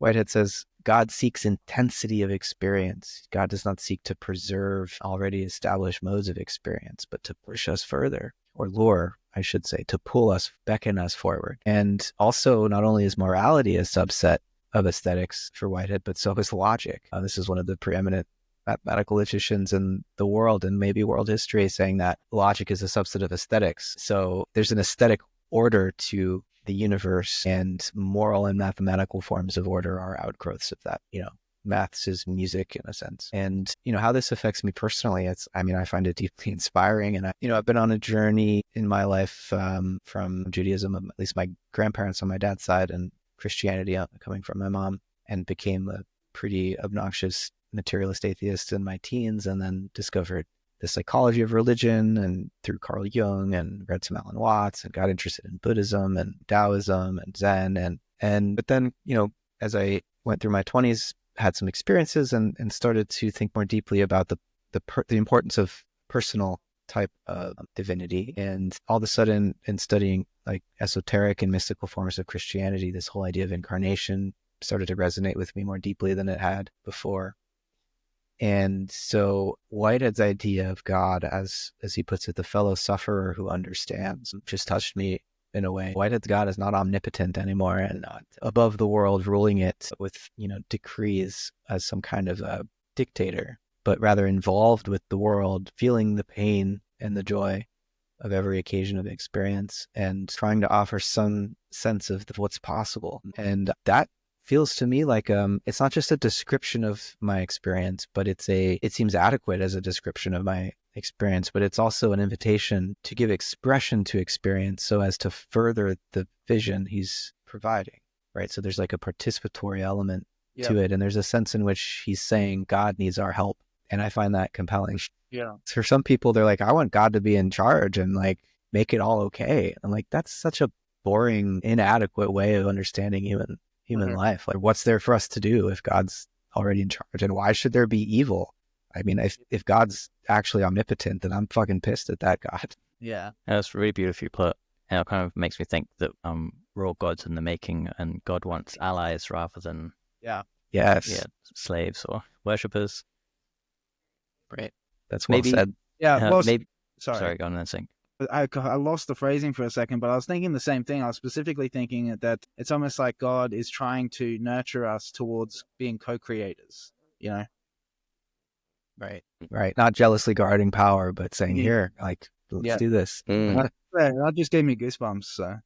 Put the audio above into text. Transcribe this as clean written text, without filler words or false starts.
Whitehead says, God seeks intensity of experience. God does not seek to preserve already established modes of experience, but to push us further, or lure, I should say, to pull us, beckon us forward. And also, not only is morality a subset of aesthetics for Whitehead, but so is logic. This is one of the preeminent mathematical logicians in the world and maybe world history, saying that logic is a subset of aesthetics. So there's an aesthetic order to the universe, and moral and mathematical forms of order are outgrowths of that. Maths is music in a sense. And, how this affects me personally, I find it deeply inspiring. And, I've been on a journey in my life from Judaism, at least my grandparents on my dad's side, and Christianity coming from my mom, and became a pretty obnoxious materialist atheist in my teens, and then discovered the psychology of religion and through Carl Jung, and read some Alan Watts, and got interested in Buddhism and Taoism and Zen. But then, as I went through my 20s, had some experiences and started to think more deeply about the importance of personal type of divinity. And all of a sudden, in studying like esoteric and mystical forms of Christianity, this whole idea of incarnation started to resonate with me more deeply than it had before. And so Whitehead's idea of God, as he puts it, the fellow sufferer who understands, just touched me in a way. Whitehead's God is not omnipotent anymore and not above the world, ruling it with, decrees as some kind of a dictator, but rather involved with the world, feeling the pain and the joy of every occasion of experience, and trying to offer some sense of what's possible. And that feels to me like it's not just a description of my experience, but it seems adequate as a description of my experience, but it's also an invitation to give expression to experience so as to further the vision he's providing, right? So there's like a participatory element to it, and there's a sense in which he's saying God needs our help, and I find that compelling. Yeah. For some people, they're like, I want God to be in charge and like make it all okay. I'm like, that's such a boring, inadequate way of understanding human life. Like, what's there for us to do if God's already in charge? And why should there be evil? I mean, if God's actually omnipotent, then I'm fucking pissed at that God. Yeah, that's really beautifully put. And it kind of makes me think that we're all gods in the making, and God wants allies rather than slaves or worshippers. Right. That's well said. Yeah. Maybe. Sorry, go on and sing. I lost the phrasing for a second, but I was thinking the same thing. I was specifically thinking that it's almost like God is trying to nurture us towards being co-creators, Right. Not jealously guarding power, but saying, here, like, let's do this. That just gave me goosebumps. So